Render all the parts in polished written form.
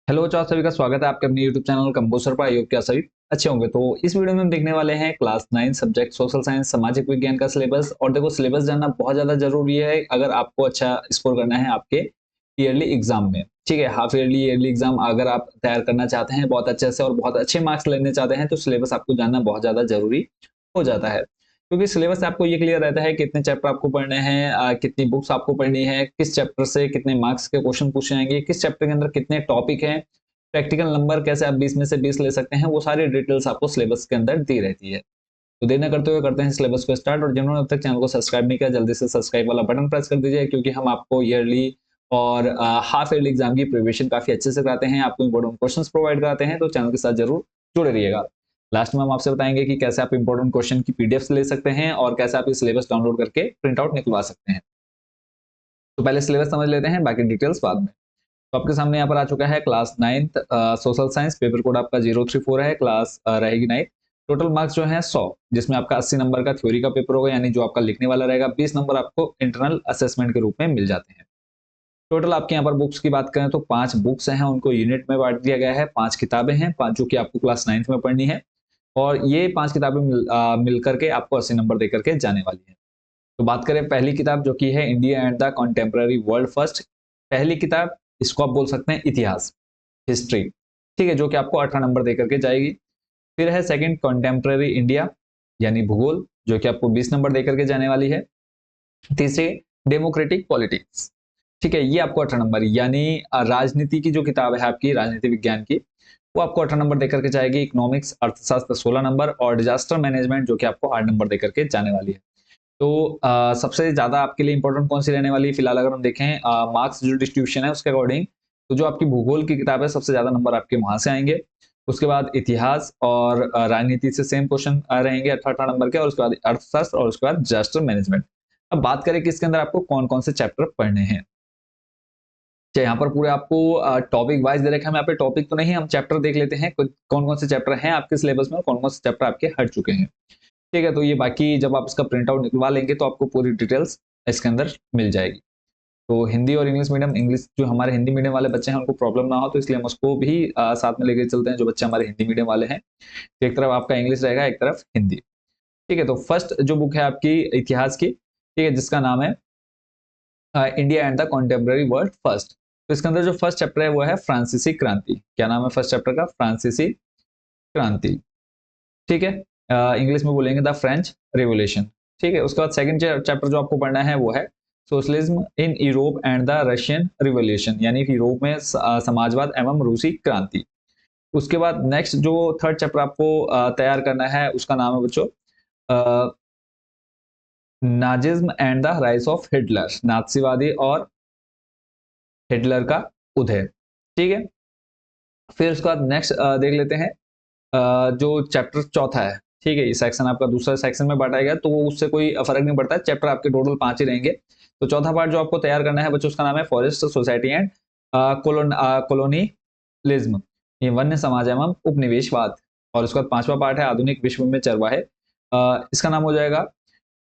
Hello चार सभी का स्वागत है आपके अपने यूट्यूब चैनल कंपोजर पर। आयोग क्या सभी अच्छे होंगे। तो इस वीडियो में हम देखने वाले हैं क्लास 9 सब्जेक्ट सोशल साइंस सामाजिक विज्ञान का सिलेबस। और देखो सिलेबस जानना बहुत ज्यादा जरूरी है अगर आपको अच्छा स्कोर करना है आपके ईयरली एग्जाम में। ठीक है, हाफ ईयरली ईयरली एग्जाम अगर आप तैयार करना चाहते हैं बहुत अच्छे से और बहुत अच्छे मार्क्स लेने चाहते हैं तो सिलेबस आपको जानना बहुत ज्यादा जरूरी हो जाता है, क्योंकि सिलेबस से आपको ये क्लियर रहता है कितने चैप्टर आपको पढ़ने हैं, कितनी बुक्स आपको पढ़नी है, किस चैप्टर से कितने मार्क्स के क्वेश्चन पूछे जाएंगे, किस चैप्टर के अंदर कितने टॉपिक हैं, प्रैक्टिकल नंबर कैसे आप 20 में से 20 ले सकते हैं। वो सारी डिटेल्स आपको सिलेबस के अंदर दी रहती है। तो देर न करते हुए करते हैं सिलेबस को स्टार्ट। और जिन्होंने अब तक चैनल को सब्सक्राइब नहीं किया जल्दी से सब्सक्राइब वाला बटन प्रेस कर दीजिए, क्योंकि हम आपको ईयरली और हाफ ईयरली एग्जाम की प्रिपरेशन काफी अच्छे से कराते हैं, आपको इंपॉर्टेंट क्वेश्चन प्रोवाइड कराते हैं। तो चैनल के साथ जरूर जुड़े रहिएगा। लास्ट में हम आपसे बताएंगे कि कैसे आप इंपॉर्टेंट क्वेश्चन की पीडीएफ ले सकते हैं और कैसे आप इस सिलेबस डाउनलोड करके प्रिंट आउट निकलवा सकते हैं। तो पहले सिलेबस समझ लेते हैं, बाकी डिटेल्स बाद में। तो आपके सामने यहाँ पर आ चुका है class 9th social science, paper code आपका 034 है, क्लास रहेगी 9। टोटल मार्क्स जो है 100, जिसमें आपका 80 नंबर का थ्योरी का पेपर होगा, यानी जो आपका लिखने वाला रहेगा। 20 नंबर आपको इंटरनल असेसमेंट के रूप में मिल जाते हैं। टोटल आपके यहाँ पर बुक्स की बात करें तो 5 बुक्स हैं, उनको यूनिट में बांट दिया गया है। 5 किताबें हैं, 5 जो कि आपको क्लास 9th में पढ़नी है। और ये 5 किताबें मिल करके आपको 80 नंबर दे करके जाने वाली है। तो बात करें पहली किताब जो कि है India and the contemporary world first. पहली किताब, इसको आप बोल सकते हैं इतिहास, हिस्ट्री। ठीक है, जो कि आपको 18 नंबर देकर के जाएगी। फिर है सेकंड कॉन्टेम्पररी इंडिया, यानी भूगोल, जो कि आपको 20 नंबर देकर के जाने वाली है। तीसरी डेमोक्रेटिक पॉलिटिक्स, ठीक है, ये आपको 18 नंबर, यानी राजनीति की जो किताब है आपकी राजनीति विज्ञान की, वो आपको 18 नंबर देकर के जाएगी। इकोनॉमिक्स अर्थशास्त्र 16 नंबर और डिजास्टर मैनेजमेंट जो कि आपको 8 नंबर देकर के जाने वाली है। तो सबसे ज्यादा आपके लिए इंपॉर्टेंट कौन सी रहने वाली है फिलहाल अगर हम देखें मार्क्स जो डिस्ट्रीब्यूशन है उसके अकॉर्डिंग, तो जो आपकी भूगोल की किताब है सबसे ज्यादा नंबर आपके वहां से आएंगे। उसके बाद इतिहास और राजनीति से सेम क्वेश्चन रहेंगे 18 नंबर के, और उसके बाद अर्थशास्त्र और उसके बाद डिजास्टर मैनेजमेंट। अब बात करें कि इसके अंदर आपको कौन कौन से चैप्टर पढ़ने हैं। अच्छा, यहाँ पर पूरे आपको टॉपिक वाइज दे रखे हैं। हम यहाँ पे टॉपिक तो नहीं, हम चैप्टर देख लेते हैं कौन कौन से चैप्टर हैं आपके सिलेबस में और कौन कौन से चैप्टर आपके हट चुके हैं। ठीक है, तो ये बाकी जब आप इसका प्रिंट आउट निकलवा लेंगे तो आपको पूरी डिटेल्स इसके अंदर मिल जाएगी। तो हिंदी और इंग्लिश मीडियम, इंग्लिश जो हमारे हिंदी मीडियम वाले बच्चे हैं उनको प्रॉब्लम ना हो, तो इसलिए हम उसको भी साथ में लेके चलते हैं जो बच्चे हमारे हिंदी मीडियम वाले हैं। तो एक तरफ आपका इंग्लिश रहेगा, एक तरफ हिंदी। ठीक है, तो फर्स्ट जो बुक है आपकी इतिहास की, ठीक है, जिसका नाम है India and the contemporary world first. तो इसके अंदर जो फर्स्ट चैप्टर है वो है फ्रांसीसी क्रांति। क्या नाम है फर्स्ट चैप्टर का? फ्रांसीसी क्रांति। ठीक है, इंग्लिश में बोलेंगे द फ्रेंच रेवोल्यूशन। ठीक है, उसके बाद सेकंड चैप्टर जो आपको पढ़ना है वो है socialism in Europe and the Russian revolution, यानी कि यूरोप में समाजवाद एवं रूसी क्रांति। उसके बाद नेक्स्ट जो थर्ड चैप्टर आपको तैयार करना है उसका नाम है बच्चों Nazism and the rise of Hitler, नाथसीवादी और हिटलर का उदय। ठीक है, फिर उसके बाद नेक्स्ट देख लेते हैं जो चैप्टर चौथा है। ठीक है, ये सेक्शन आपका दूसरा सेक्शन में बांटा गया तो वो उससे कोई फर्क नहीं पड़ता है, चैप्टर आपके टोटल 5 ही रहेंगे। तो चौथा पार्ट जो आपको तैयार करना है बच्चों उसका नाम है फॉरेस्ट सोसाइटी एंड कॉलोनियलिज्म, ये वन्य समाज एवं उपनिवेशवाद। और उसके बाद पांचवा पार्ट है आधुनिक विश्व में चरवाहे, इसका नाम हो जाएगा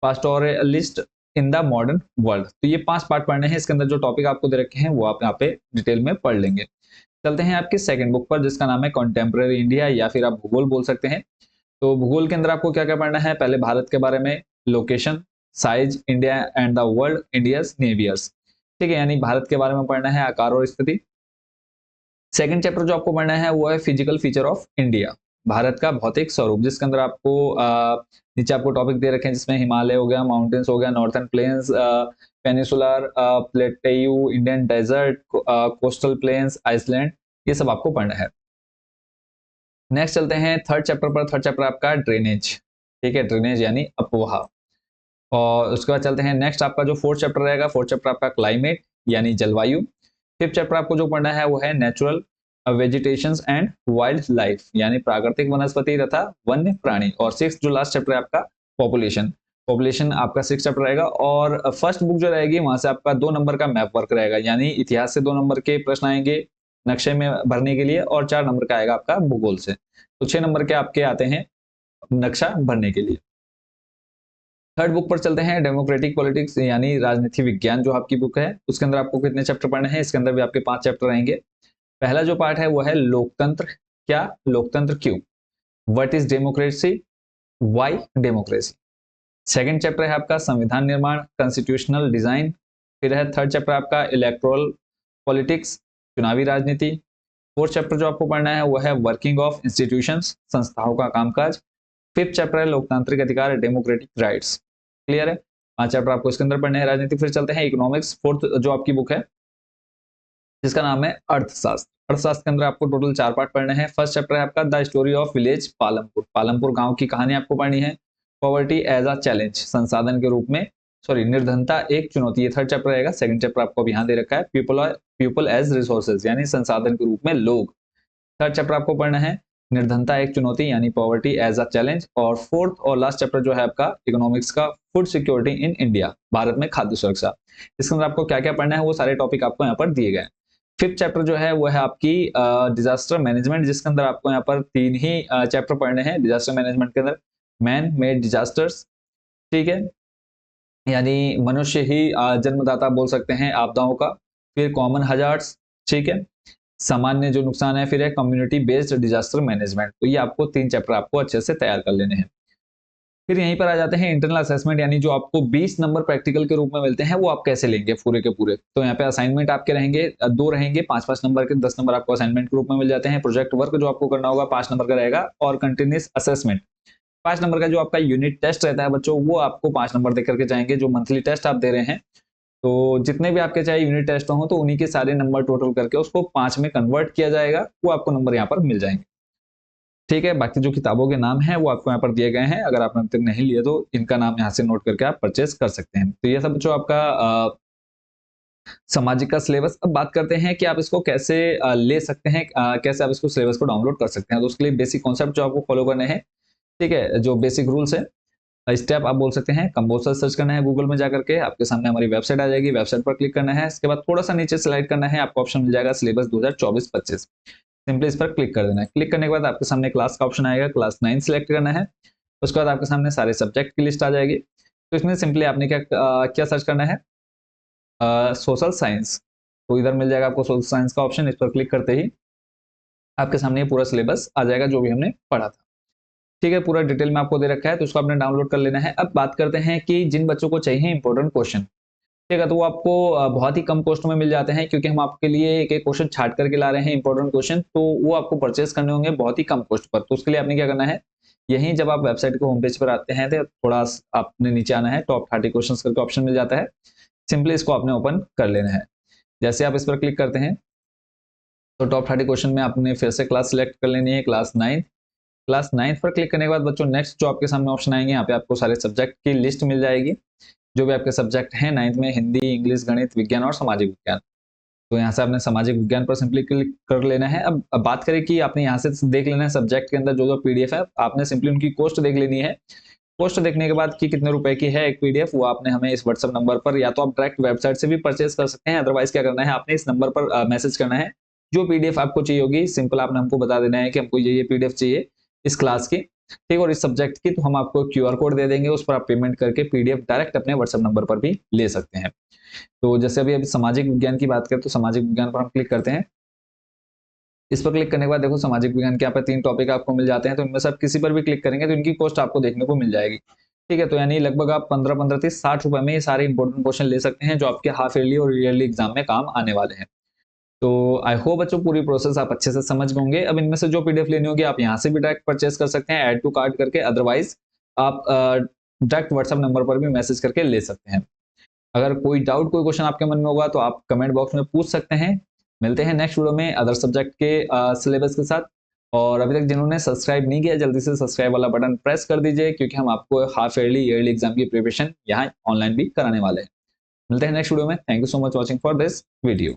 पास्टोरलिस्ट इन द मॉडर्न वर्ल्ड। तो ये 5 पार्ट पढ़ने हैं, इसके अंदर जो टॉपिक आपको दे रखे हैं वो आप यहाँ पे डिटेल में पढ़ लेंगे। चलते हैं आपकी सेकंड बुक पर जिसका नाम है कॉन्टेम्पररी इंडिया, या फिर आप भूगोल बोल सकते हैं। तो भूगोल के अंदर आपको क्या क्या पढ़ना है? पहले भारत के बारे में, location, size, India and the world, India's neighbours. ठीक है, यानी भारत के बारे में पढ़ना है, आकार और स्थिति। सेकंड चैप्टर जो आपको पढ़ना है वो है physical feature of India, Bharat का भौतिक स्वरूप, जिसके अंदर आपको नीचे आपको टॉपिक दे रखे हैं जिसमें हिमालय हो गया, माउंटेन्स हो गया, northern plains, peninsular plateau, Indian desert, coastal plains, island, ये सब आपको पढ़ना है। नेक्स्ट चलते हैं थर्ड चैप्टर पर। थर्ड चैप्टर आपका ड्रेनेज। ठीक है, ड्रेनेज यानी अपवाह। और उसके बाद चलते हैं नेक्स्ट आपका जो फोर्थ चैप्टर रहेगा, फोर्थ चैप्टर आपका क्लाइमेट यानी जलवायु। फिफ्थ चैप्टर आपको जो पढ़ना है वो है natural vegetation and wild life, यानी प्राकृतिक वनस्पति तथा वन्य प्राणी। और सिक्स जो लास्ट चैप्टर है आपका पॉपुलेशन। पॉपुलेशन आपका सिक्स चैप्टर रहेगा। और फर्स्ट बुक जो रहेगी वहां से आपका 2 नंबर का मैप वर्क रहेगा, यानी इतिहास से 2 नंबर के प्रश्न आएंगे नक्शे में भरने के लिए, और 4 नंबर का आएगा आपका भूगोल से। तो 6 नंबर के आपके आते हैं नक्शा भरने के लिए। थर्ड बुक पर चलते हैं डेमोक्रेटिक पॉलिटिक्स यानी राजनीति विज्ञान जो आपकी बुक है, उसके अंदर आपको कितने चैप्टर पढ़ने हैं? इसके अंदर भी आपके 5 चैप्टर रहेंगे। पहला जो पार्ट है वो है लोकतंत्र, क्या लोकतंत्र क्यों, what is democracy, why democracy. Second chapter है आपका संविधान निर्माण, कॉन्स्टिट्यूशनल डिजाइन। फिर है थर्ड चैप्टर आपका इलेक्टोरल पॉलिटिक्स, चुनावी राजनीति। फोर्थ चैप्टर जो आपको पढ़ना है वो है वर्किंग ऑफ इंस्टीट्यूशंस, संस्थाओं का कामकाज। फिफ्थ चैप्टर है लोकतांत्रिक अधिकार, डेमोक्रेटिक राइट्स। क्लियर है, पांच चैप्टर आपको इसके अंदर पढ़ने हैं। राजनीति फिर चलते हैं इकोनॉमिक्स, फोर्थ जो आपकी बुक है जिसका नाम है अर्थशास्त्र। अर्थशास्त्र के अंदर आपको टोटल चार पार्ट पढ़ने हैं। फर्स्ट चैप्टर है आपका the story of village Palampur, Palampur गांव की कहानी आपको पढ़नी है। पॉवर्टी एज अ चैलेंज, संसाधन के रूप में, सॉरी निर्धनता एक चुनौती, ये थर्ड चैप्टर रहेगा। सेकंड चैप्टर आपको अभी यहाँ दे रखा है पीपल एज रिसोर्सेज, यानी संसाधन के रूप में लोग। थर्ड चैप्टर आपको पढ़ना है निर्धनता एक चुनौती यानी पॉवर्टी एज अ चैलेंज। और फोर्थ और लास्ट चैप्टर जो है आपका इकोनॉमिक्स का food security in India, Bharat में खाद्य सुरक्षा। इसके अंदर आपको क्या क्या पढ़ना है वो सारे टॉपिक आपको यहाँ पर दिए गए हैं। फिफ्थ चैप्टर जो है वो है आपकी डिजास्टर मैनेजमेंट, जिसके अंदर आपको यहाँ पर तीन ही चैप्टर पढ़ने हैं डिजास्टर मैनेजमेंट के अंदर। मैन मेड डिजास्टर्स, ठीक है, यानी मनुष्य ही जन्मदाता बोल सकते हैं आपदाओं का। फिर कॉमन हजार्ड्स, ठीक है, सामान्य जो नुकसान है। फिर है कम्युनिटी बेस्ड डिजास्टर मैनेजमेंट। तो ये आपको तीन चैप्टर आपको अच्छे से तैयार कर लेने हैं। फिर यहीं पर आ जाते हैं इंटरनल असेसमेंट, यानी जो आपको 20 नंबर प्रैक्टिकल के रूप में मिलते हैं वो आप कैसे लेंगे पूरे के पूरे। तो यहाँ पे असाइनमेंट आपके रहेंगे दो रहेंगे, 5-5 नंबर के, 10 नंबर आपको असाइनमेंट के रूप में मिल जाते हैं। प्रोजेक्ट वर्क जो आपको करना होगा 5 नंबर का रहेगा। और कंटिन्यूस असेसमेंट 5 नंबर का जो आपका यूनिट टेस्ट रहता है बच्चों, वो आपको 5 नंबर देकर के जाएंगे। जो मंथली टेस्ट आप दे रहे हैं, तो जितने भी आपके चाहे यूनिट टेस्ट हो तो उन्हीं के सारे नंबर टोटल करके उसको 5 में कन्वर्ट किया जाएगा, वो आपको नंबर यहाँ पर मिल जाएंगे। ठीक है, बाकी जो किताबों के नाम हैं वो आपको यहाँ पर दिए गए हैं। अगर आपने अब तक नहीं लिए तो इनका नाम यहाँ से नोट करके आप परचेज कर सकते हैं। तो ये सब जो आपका सामाजिक का सिलेबस। अब बात करते हैं कि आप इसको कैसे ले सकते हैं, कैसे आप इसको सिलेबस को डाउनलोड कर सकते हैं। तो उसके लिए बेसिक कॉन्सेप्ट जो आपको फॉलो करने हैं, ठीक है, जो बेसिक रूल्स है, स्टेप आप बोल सकते हैं। कंपोजर सर्च करना है गूगल में जाकर के, आपके सामने हमारी वेबसाइट आ जाएगी, वेबसाइट पर क्लिक करना है। इसके बाद थोड़ा सा नीचे स्लाइड करना है, आपको ऑप्शन मिल जाएगा सिलेबस 2024-25। सिंपली इस पर क्लिक कर देना है। क्लिक करने के बाद आपके सामने क्लास का ऑप्शन आएगा, क्लास 9 सिलेक्ट करना है। उसके बाद आपके सामने सारे सब्जेक्ट की लिस्ट आ जाएगी। तो इसमें सिंपली आपने क्या सर्च करना है, सोशल साइंस। तो इधर मिल जाएगा आपको सोशल साइंस का ऑप्शन। इस पर क्लिक करते ही आपके सामने ये पूरा सिलेबस आ जाएगा जो भी हमने पढ़ा था। ठीक है, पूरा डिटेल में आपको दे रखा है, तो उसको आपने डाउनलोड कर लेना है। अब बात करते हैं कि जिन बच्चों को चाहिए इंपॉर्टेंट क्वेश्चन, ठीक है, तो वो आपको बहुत ही कम कॉस्ट में मिल जाते हैं, क्योंकि हम आपके लिए एक एक क्वेश्चन छाट करके ला रहे हैं इंपॉर्टेंट क्वेश्चन। तो वो आपको परचेस करने होंगे बहुत ही कम कॉस्ट पर। तो उसके लिए आपने क्या करना है, यहीं जब आप वेबसाइट के होम पेज पर आते हैं तो थोड़ा आपने नीचे आना है, टॉप 30 क्वेश्चन करके ऑप्शन मिल जाता है। सिंपली इसको आपने ओपन कर लेना है। जैसे आप इस पर क्लिक करते हैं तो टॉप 30 क्वेश्चन में आपने फिर से क्लास सिलेक्ट कर लेनी है, क्लास 9। क्लास 9 पर क्लिक करने के बाद बच्चों नेक्स्ट जो आपके सामने ऑप्शन आएंगे, यहाँ पे आपको सारे सब्जेक्ट की लिस्ट मिल जाएगी। जो भी आपके सब्जेक्ट हैं 9th में, हिंदी, इंग्लिश, गणित, विज्ञान और सामाजिक विज्ञान। तो यहाँ से आपने सामाजिक विज्ञान पर सिंपली क्लिक कर लेना है। अब बात करें कि आपने यहाँ से देख लेना है सब्जेक्ट के अंदर जो जो पीडीएफ है, आपने सिंपली उनकी कॉस्ट देख लेनी है। कॉस्ट देखने के बाद कि कितने रुपए की है एक पीडीएफ, वो आपने हमें इस व्हाट्सएप नंबर पर, या तो आप डायरेक्ट वेबसाइट से भी परचेज कर सकते हैं, अदरवाइज क्या करना है, आपने इस नंबर पर मैसेज करना है। जो पीडीएफ आपको चाहिए होगी, सिंपल आपने हमको बता देना है कि हमको ये पीडीएफ चाहिए इस क्लास की, ठीक, और इस सब्जेक्ट की। तो हम आपको क्यूआर कोड दे देंगे, उस पर आप पेमेंट करके पीडीएफ डायरेक्ट अपने व्हाट्सएप नंबर पर भी ले सकते हैं। तो जैसे अभी सामाजिक विज्ञान की बात करें, तो सामाजिक विज्ञान पर हम क्लिक करते हैं। इस पर क्लिक करने के बाद देखो सामाजिक विज्ञान के यहाँ पर 3 टॉपिक आपको मिल जाते हैं। तो इनमें से आप किसी पर भी क्लिक करेंगे तो इनकी कॉस्ट आपको देखने को मिल जाएगी। ठीक है, तो यानी लगभग आप 15-15, 30, 60 रुपए में ये सारे इंपॉर्टेंट क्वेश्चन ले सकते हैं, जो आपके हाफ ईयरली और ईयरली एग्जाम में काम आने वाले हैं। तो आई होप बच्चों पूरी प्रोसेस आप अच्छे से समझ गए होंगे। अब इनमें से जो पीडीएफ लेनी होगी आप यहाँ से भी डायरेक्ट परचेस कर सकते हैं, ऐड टू कार्ट करके, अदरवाइज आप डायरेक्ट व्हाट्सएप नंबर पर भी मैसेज करके ले सकते हैं। अगर कोई डाउट, कोई क्वेश्चन आपके मन में होगा तो आप कमेंट बॉक्स में पूछ सकते हैं। मिलते हैं नेक्स्ट वीडियो में अदर सब्जेक्ट के सिलेबस के साथ। और अभी तक जिन्होंने सब्सक्राइब नहीं किया, जल्दी से सब्सक्राइब वाला बटन प्रेस कर दीजिए, क्योंकि हम आपको हाफ ईयरली, ईयरली एग्जाम की प्रिपरेशन यहाँ ऑनलाइन भी कराने वाले हैं। मिलते हैं नेक्स्ट वीडियो में। Thank you so much watching for this video.